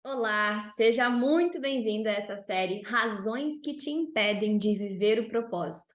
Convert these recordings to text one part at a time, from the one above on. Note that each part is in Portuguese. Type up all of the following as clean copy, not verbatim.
Olá, seja muito bem-vindo a essa série Razões que te impedem de viver o propósito.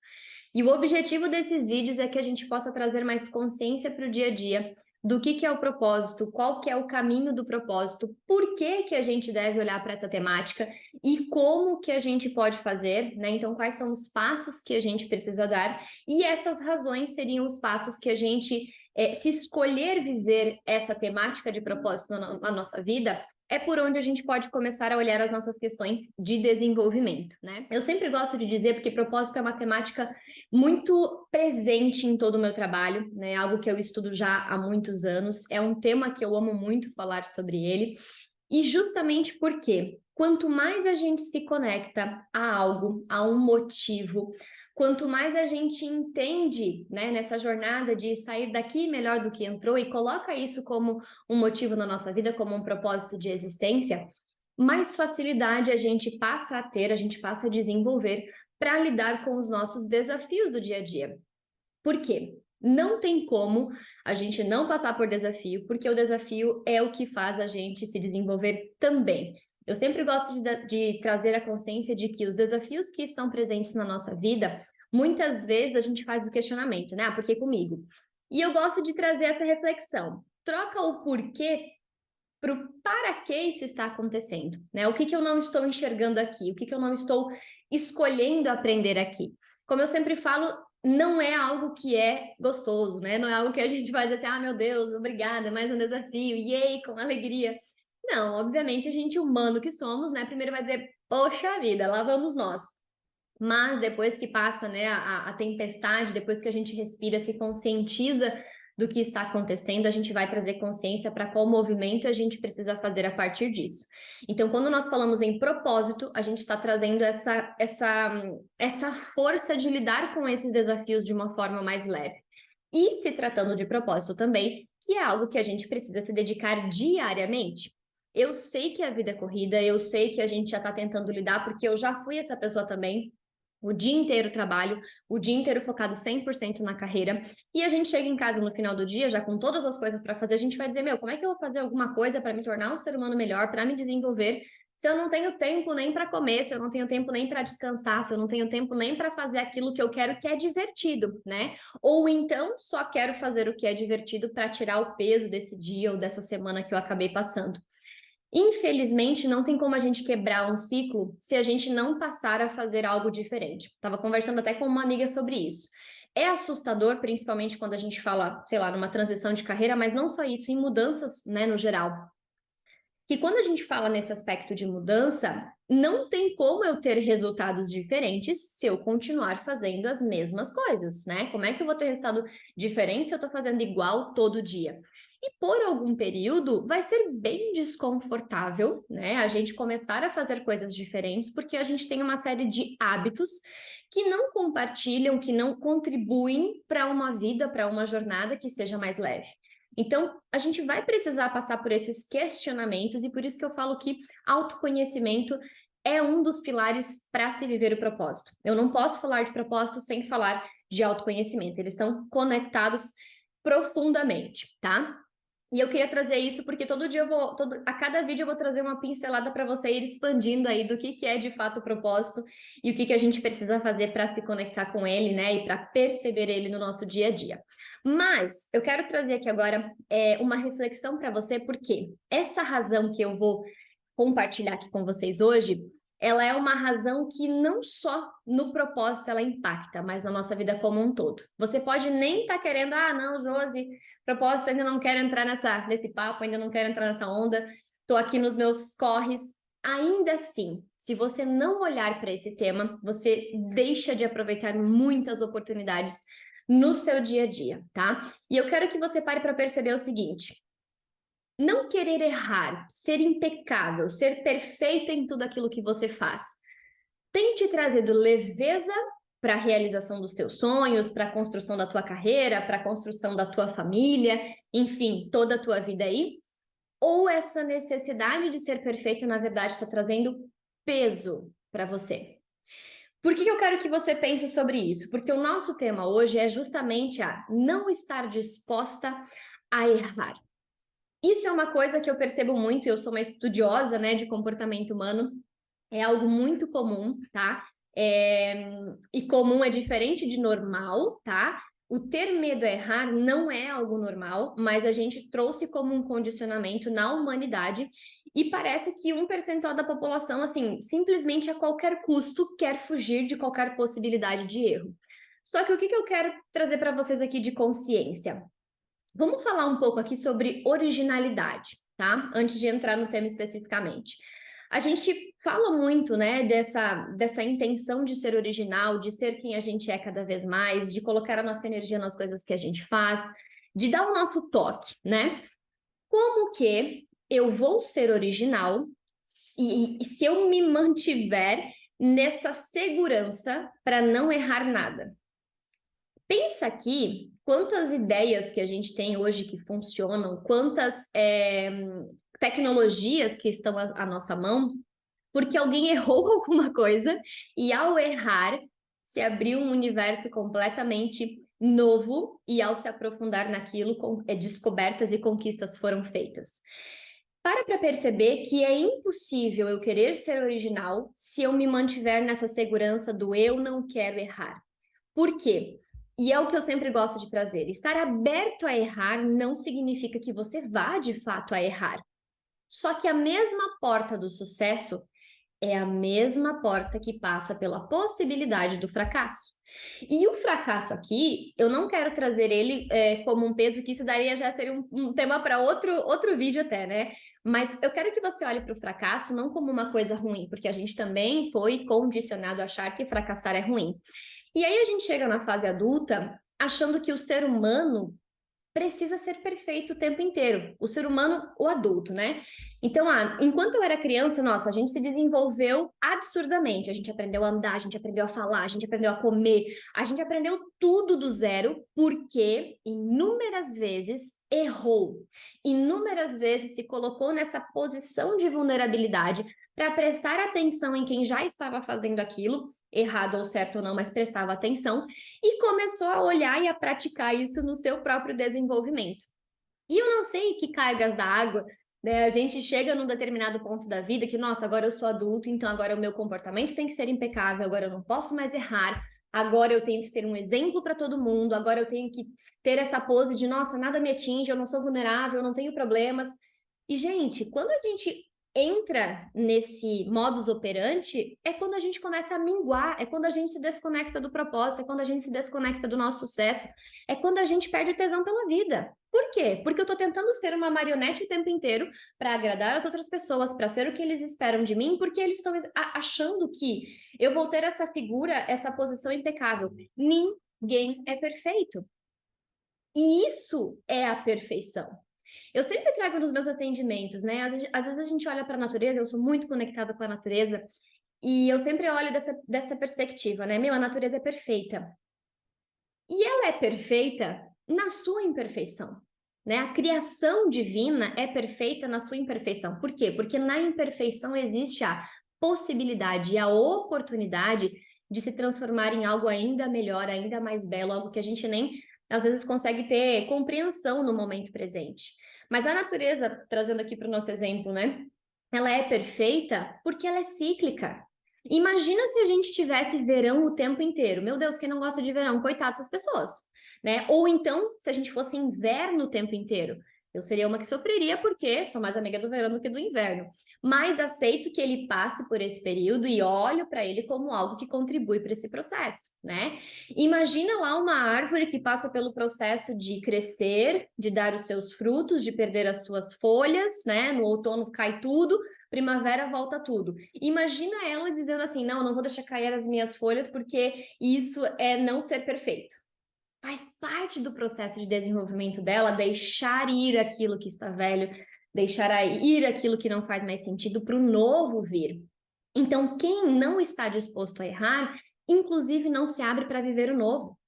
E o objetivo desses vídeos é que a gente possa trazer mais consciência para o dia a dia do que é o propósito, qual que é o caminho do propósito, por que que a gente deve olhar para essa temática e como que a gente pode fazer, né? Então, quais são os passos que a gente precisa dar e essas razões seriam os passos que a gente, se escolher viver essa temática de propósito na nossa vida, é por onde a gente pode começar a olhar as nossas questões de desenvolvimento, né? Eu sempre gosto de dizer, porque propósito é uma temática muito presente em todo o meu trabalho, né? Algo que eu estudo já há muitos anos, é um tema que eu amo muito falar sobre ele, e justamente porque quanto mais a gente se conecta a algo, a um motivo, quanto mais a gente entende, né, nessa jornada de sair daqui melhor do que entrou e coloca isso como um motivo na nossa vida, como um propósito de existência, mais facilidade a gente passa a ter, a gente passa a desenvolver para lidar com os nossos desafios do dia a dia. Por quê? Não tem como a gente não passar por desafio, porque o desafio é o que faz a gente se desenvolver também. Eu sempre gosto de trazer a consciência de que os desafios que estão presentes na nossa vida, muitas vezes a gente faz o questionamento, né? Ah, por que comigo? E eu gosto de trazer essa reflexão. Troca o porquê para o para que isso está acontecendo, né? O que que eu não estou enxergando aqui? O que que eu não estou escolhendo aprender aqui? Como eu sempre falo, não é algo que é gostoso, né? Não é algo que a gente vai dizer assim, ah, meu Deus, obrigada, mais um desafio, yay, com alegria. Não, obviamente a gente humano que somos, né? Primeiro vai dizer, poxa vida, lá vamos nós. Mas depois que passa, né, a tempestade, depois que a gente respira, se conscientiza do que está acontecendo, a gente vai trazer consciência para qual movimento a gente precisa fazer a partir disso. Então, quando nós falamos em propósito, a gente está trazendo essa força de lidar com esses desafios de uma forma mais leve. E se tratando de propósito também, que é algo que a gente precisa se dedicar diariamente. Eu sei que a vida é corrida, eu sei que a gente já está tentando lidar, porque eu já fui essa pessoa também, o dia inteiro trabalho, o dia inteiro focado 100% na carreira, e a gente chega em casa no final do dia, já com todas as coisas para fazer, a gente vai dizer, meu, como é que eu vou fazer alguma coisa para me tornar um ser humano melhor, para me desenvolver, se eu não tenho tempo nem para comer, se eu não tenho tempo nem para descansar, se eu não tenho tempo nem para fazer aquilo que eu quero, que é divertido, né? Ou então só quero fazer o que é divertido para tirar o peso desse dia ou dessa semana que eu acabei passando. Infelizmente, não tem como a gente quebrar um ciclo se a gente não passar a fazer algo diferente. Estava conversando até com uma amiga sobre isso. É assustador, principalmente quando a gente fala, sei lá, numa transição de carreira, mas não só isso, em mudanças, né, no geral. Que quando a gente fala nesse aspecto de mudança, não tem como eu ter resultados diferentes se eu continuar fazendo as mesmas coisas, né? Como é que eu vou ter resultado diferente se eu estou fazendo igual todo dia? E por algum período vai ser bem desconfortável, né? A gente começar a fazer coisas diferentes, porque a gente tem uma série de hábitos que não compartilham, que não contribuem para uma vida, para uma jornada que seja mais leve. Então, a gente vai precisar passar por esses questionamentos, e por isso que eu falo que autoconhecimento é um dos pilares para se viver o propósito. Eu não posso falar de propósito sem falar de autoconhecimento, eles estão conectados profundamente, tá? E eu queria trazer isso porque todo dia a cada vídeo eu vou trazer uma pincelada para você ir expandindo aí do que é de fato o propósito e o que a gente precisa fazer para se conectar com ele, né? E para perceber ele no nosso dia a dia. Mas eu quero trazer aqui agora uma reflexão para você, porque essa razão que eu vou compartilhar aqui com vocês hoje, ela é uma razão que não só no propósito ela impacta, mas na nossa vida como um todo. Você pode nem estar querendo, ah, não, Josi, propósito, ainda não quero entrar nesse papo, ainda não quero entrar nessa onda, estou aqui nos meus corres. Ainda assim, se você não olhar para esse tema, você deixa de aproveitar muitas oportunidades no seu dia a dia, tá? E eu quero que você pare para perceber o seguinte: não querer errar, ser impecável, ser perfeita em tudo aquilo que você faz, tem te trazido leveza para a realização dos teus sonhos, para a construção da tua carreira, para a construção da tua família, enfim, toda a tua vida aí? Ou essa necessidade de ser perfeito, na verdade, está trazendo peso para você? Por que eu quero que você pense sobre isso? Porque o nosso tema hoje é justamente a não estar disposta a errar. Isso é uma coisa que eu percebo muito, eu sou uma estudiosa, né, de comportamento humano, é algo muito comum, tá? E comum é diferente de normal, tá? O ter medo a errar não é algo normal, mas a gente trouxe como um condicionamento na humanidade e parece que 1% da população, assim, simplesmente a qualquer custo quer fugir de qualquer possibilidade de erro. Só que o que eu quero trazer para vocês aqui de consciência? Vamos falar um pouco aqui sobre originalidade, tá? Antes de entrar no tema especificamente. A gente fala muito, né, dessa intenção de ser original, de ser quem a gente é cada vez mais, de colocar a nossa energia nas coisas que a gente faz, de dar o nosso toque, né? Como que eu vou ser original se eu me mantiver nessa segurança para não errar nada? Pensa aqui quantas ideias que a gente tem hoje que funcionam, quantas tecnologias que estão à nossa mão, porque alguém errou alguma coisa e ao errar se abriu um universo completamente novo e ao se aprofundar naquilo, descobertas e conquistas foram feitas. Para perceber que é impossível eu querer ser original se eu me mantiver nessa segurança do eu não quero errar. Por quê? E é o que eu sempre gosto de trazer. Estar aberto a errar não significa que você vá de fato a errar. Só que a mesma porta do sucesso é a mesma porta que passa pela possibilidade do fracasso. E o fracasso aqui, eu não quero trazer ele como um peso, que isso daria já seria um tema para outro vídeo até, né? Mas eu quero que você olhe para o fracasso não como uma coisa ruim, porque a gente também foi condicionado a achar que fracassar é ruim. E aí a gente chega na fase adulta achando que o ser humano precisa ser perfeito o tempo inteiro. O ser humano, o adulto, né? Então, enquanto eu era criança, nossa, a gente se desenvolveu absurdamente. A gente aprendeu a andar, a gente aprendeu a falar, a gente aprendeu a comer, a gente aprendeu tudo do zero, porque inúmeras vezes errou, inúmeras vezes se colocou nessa posição de vulnerabilidade para prestar atenção em quem já estava fazendo aquilo, errado ou certo ou não, mas prestava atenção, e começou a olhar e a praticar isso no seu próprio desenvolvimento. E eu não sei que cargas da água, né? A gente chega num determinado ponto da vida que, nossa, agora eu sou adulto, então agora o meu comportamento tem que ser impecável, agora eu não posso mais errar, agora eu tenho que ser um exemplo para todo mundo, agora eu tenho que ter essa pose de, nossa, nada me atinge, eu não sou vulnerável, eu não tenho problemas. E, gente, quando a gente entra nesse modus operandi, é quando a gente começa a minguar, é quando a gente se desconecta do propósito, é quando a gente se desconecta do nosso sucesso, é quando a gente perde o tesão pela vida. Por quê? Porque eu tô tentando ser uma marionete o tempo inteiro para agradar as outras pessoas, para ser o que eles esperam de mim, porque eles estão achando que eu vou ter essa figura, essa posição impecável. Ninguém é perfeito. E isso é a perfeição. Eu sempre trago nos meus atendimentos, né? Às vezes a gente olha para a natureza, eu sou muito conectada com a natureza, e eu sempre olho dessa perspectiva, né? Meu, a natureza é perfeita. E ela é perfeita na sua imperfeição, né? A criação divina é perfeita na sua imperfeição. Por quê? Porque na imperfeição existe a possibilidade e a oportunidade de se transformar em algo ainda melhor, ainda mais belo, algo que a gente nem às vezes consegue ter compreensão no momento presente. Mas a natureza, trazendo aqui para o nosso exemplo, né? Ela é perfeita porque ela é cíclica. Imagina se a gente tivesse verão o tempo inteiro. Meu Deus, quem não gosta de verão? Coitado dessas pessoas, né? Ou então, se a gente fosse inverno o tempo inteiro. Eu seria uma que sofreria porque sou mais amiga do verão do que do inverno. Mas aceito que ele passe por esse período e olho para ele como algo que contribui para esse processo, né? Imagina lá uma árvore que passa pelo processo de crescer, de dar os seus frutos, de perder as suas folhas, né? No outono cai tudo, primavera volta tudo. Imagina ela dizendo assim: não, não vou deixar cair as minhas folhas porque isso é não ser perfeito. Faz parte do processo de desenvolvimento dela deixar ir aquilo que está velho, deixar ir aquilo que não faz mais sentido para o novo vir. Então, quem não está disposto a errar, inclusive não se abre para viver o novo.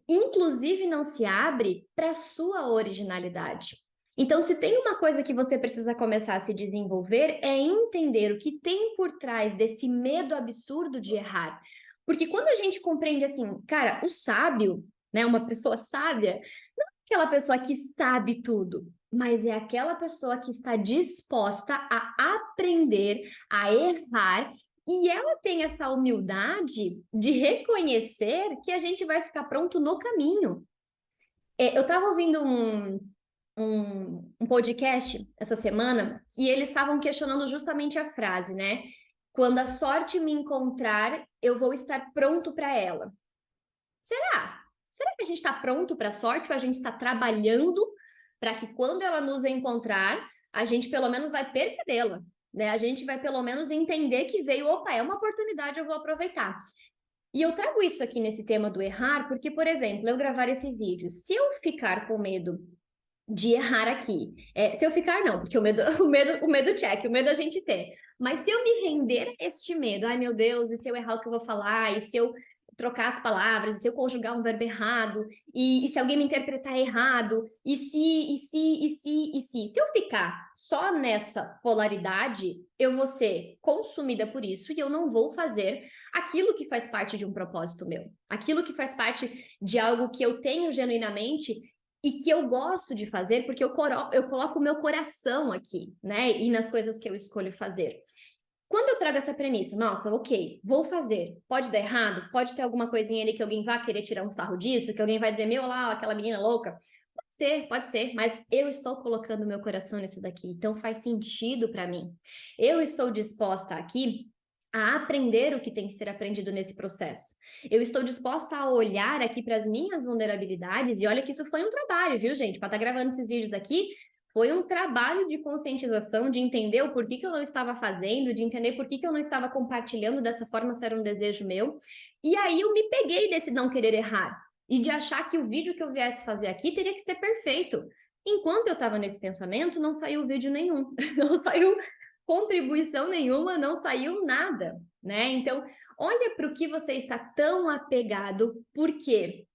Inclusive não se abre para a sua originalidade. Então, se tem uma coisa que você precisa começar a se desenvolver, é entender o que tem por trás desse medo absurdo de errar. Porque quando a gente compreende assim, cara, o sábio, né, uma pessoa sábia, não é aquela pessoa que sabe tudo, mas é aquela pessoa que está disposta a aprender, a errar, e ela tem essa humildade de reconhecer que a gente vai ficar pronto no caminho. Eu estava ouvindo um podcast essa semana e eles estavam questionando justamente a frase, né? Quando a sorte me encontrar, eu vou estar pronto para ela. Será? Será que a gente está pronto para a sorte ou a gente está trabalhando para que quando ela nos encontrar, a gente pelo menos vai percebê-la, né? A gente vai pelo menos entender que veio, opa, é uma oportunidade, eu vou aproveitar. E eu trago isso aqui nesse tema do errar, porque, por exemplo, eu gravar esse vídeo, se eu ficar com medo de errar aqui, se eu ficar não, porque o medo, o medo a gente tem, mas se eu me render a este medo, ai meu Deus, e se eu errar o que eu vou falar, e se eu trocar as palavras, e se eu conjugar um verbo errado, e se alguém me interpretar errado, se eu ficar só nessa polaridade, eu vou ser consumida por isso e eu não vou fazer aquilo que faz parte de um propósito meu, aquilo que faz parte de algo que eu tenho genuinamente e que eu gosto de fazer, porque eu coloco o meu coração aqui, né? E nas coisas que eu escolho fazer. Quando eu trago essa premissa, nossa, ok, vou fazer, pode dar errado, pode ter alguma coisinha ali que alguém vai querer tirar um sarro disso, que alguém vai dizer, meu lá, aquela menina louca. Pode ser, mas eu estou colocando meu coração nisso daqui, então faz sentido para mim. Eu estou disposta aqui a aprender o que tem que ser aprendido nesse processo. Eu estou disposta a olhar aqui para as minhas vulnerabilidades, e olha que isso foi um trabalho, viu, gente? Para estar gravando esses vídeos aqui, foi um trabalho de conscientização, de entender o porquê que eu não estava fazendo, de entender por que eu não estava compartilhando dessa forma, se era um desejo meu. E aí eu me peguei desse não querer errar e de achar que o vídeo que eu viesse fazer aqui teria que ser perfeito. Enquanto eu estava nesse pensamento, não saiu vídeo nenhum, não saiu contribuição nenhuma, não saiu nada, né? Então, olha para o que você está tão apegado, porque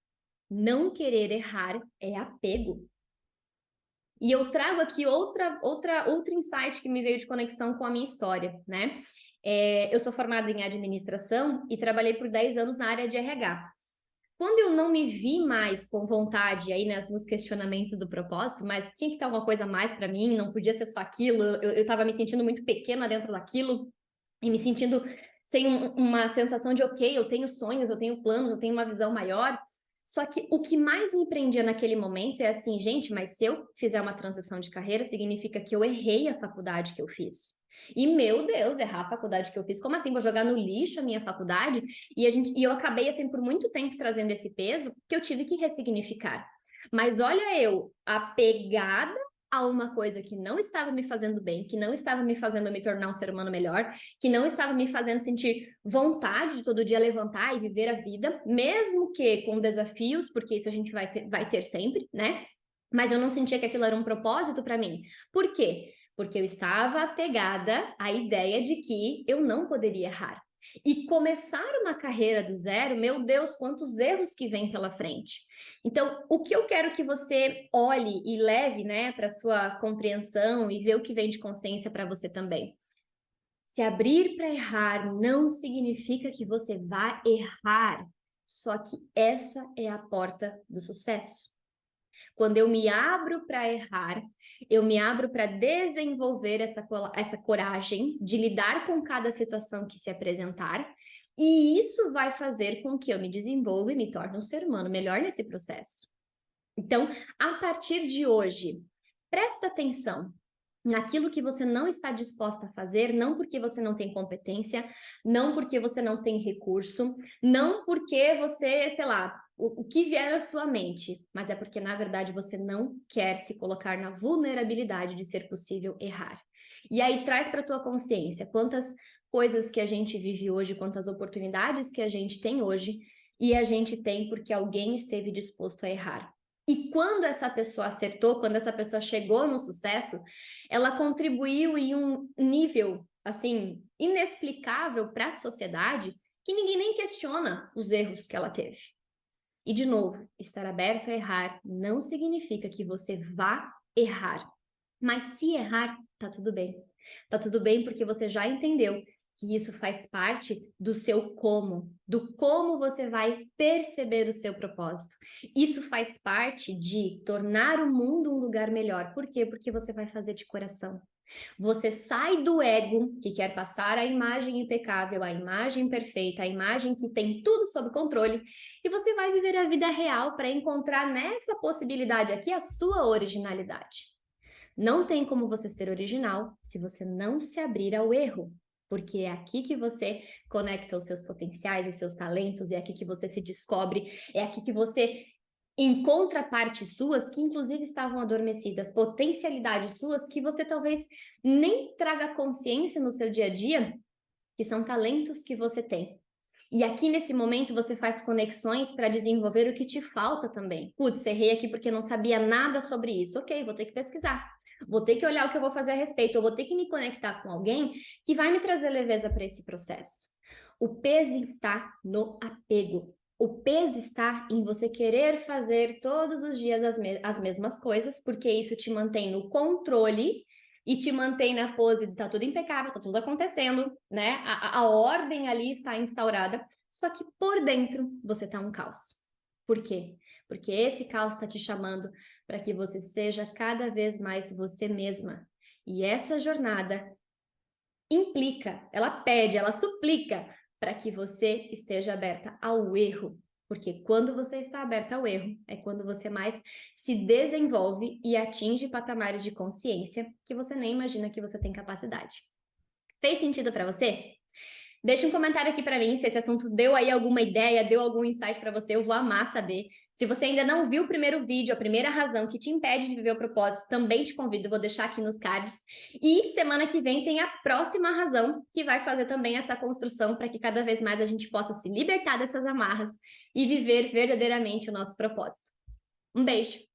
não querer errar é apego. E eu trago aqui outro insight que me veio de conexão com a minha história, né? Eu sou formada em administração e trabalhei por 10 anos na área de RH. Quando eu não me vi mais com vontade aí nos questionamentos do propósito, mas tinha que ter alguma coisa a mais para mim, não podia ser só aquilo, eu estava me sentindo muito pequena dentro daquilo e me sentindo sem uma sensação de, ok, eu tenho sonhos, eu tenho planos, eu tenho uma visão maior. Só que o que mais me prendia naquele momento é assim, gente, mas se eu fizer uma transição de carreira, significa que eu errei a faculdade que eu fiz. E, meu Deus, errar a faculdade que eu fiz, como assim? Vou jogar no lixo a minha faculdade? E eu acabei, assim, por muito tempo trazendo esse peso que eu tive que ressignificar. Mas olha eu, apegada a uma coisa que não estava me fazendo bem, que não estava me fazendo me tornar um ser humano melhor, que não estava me fazendo sentir vontade de todo dia levantar e viver a vida, mesmo que com desafios, porque isso a gente vai ter sempre, né? Mas eu não sentia que aquilo era um propósito para mim. Por quê? Porque eu estava apegada à ideia de que eu não poderia errar. E começar uma carreira do zero, meu Deus, quantos erros que vem pela frente. Então, o que eu quero que você olhe e leve, né, para sua compreensão e ver o que vem de consciência para você também. Se abrir para errar não significa que você vai errar, só que essa é a porta do sucesso. Quando eu me abro para errar, eu me abro para desenvolver essa coragem de lidar com cada situação que se apresentar, e isso vai fazer com que eu me desenvolva e me torne um ser humano melhor nesse processo. Então, a partir de hoje, presta atenção naquilo que você não está disposta a fazer, não porque você não tem competência, não porque você não tem recurso, não porque você, sei lá, o que vier à sua mente, mas é porque, na verdade, você não quer se colocar na vulnerabilidade de ser possível errar. E aí traz para a tua consciência quantas coisas que a gente vive hoje, quantas oportunidades que a gente tem hoje, e a gente tem porque alguém esteve disposto a errar. E quando essa pessoa acertou, quando essa pessoa chegou no sucesso, ela contribuiu em um nível, assim, inexplicável para a sociedade, que ninguém nem questiona os erros que ela teve. E, de novo, estar aberto a errar não significa que você vá errar. Mas se errar, tá tudo bem. Tá tudo bem porque você já entendeu que isso faz parte do seu como, do como você vai perceber o seu propósito. Isso faz parte de tornar o mundo um lugar melhor. Por quê? Porque você vai fazer de coração. Você sai do ego, que quer passar a imagem impecável, a imagem perfeita, a imagem que tem tudo sob controle, e você vai viver a vida real para encontrar nessa possibilidade aqui a sua originalidade. Não tem como você ser original se você não se abrir ao erro, porque é aqui que você conecta os seus potenciais e seus talentos, é aqui que você se descobre, é aqui que você encontra partes suas que inclusive estavam adormecidas, potencialidades suas que você talvez nem traga consciência no seu dia a dia, que são talentos que você tem. E aqui nesse momento você faz conexões para desenvolver o que te falta também. Putz, errei aqui porque não sabia nada sobre isso. Ok, vou ter que pesquisar. Vou ter que olhar o que eu vou fazer a respeito. Eu vou ter que me conectar com alguém que vai me trazer leveza para esse processo. O peso está no apego. O peso está em você querer fazer todos os dias as mesmas coisas, porque isso te mantém no controle e te mantém na pose de tá tudo impecável, tá tudo acontecendo, né? A ordem ali está instaurada, só que por dentro você tá um caos. Por quê? Porque esse caos está te chamando para que você seja cada vez mais você mesma. E essa jornada implica, ela pede, ela suplica para que você esteja aberta ao erro. Porque quando você está aberta ao erro, é quando você mais se desenvolve e atinge patamares de consciência que você nem imagina que você tem capacidade. Fez sentido para você? Deixa um comentário aqui para mim se esse assunto deu aí alguma ideia, deu algum insight para você, eu vou amar saber. Se você ainda não viu o primeiro vídeo, a primeira razão que te impede de viver o propósito, também te convido, vou deixar aqui nos cards. E semana que vem tem a próxima razão, que vai fazer também essa construção para que cada vez mais a gente possa se libertar dessas amarras e viver verdadeiramente o nosso propósito. Um beijo!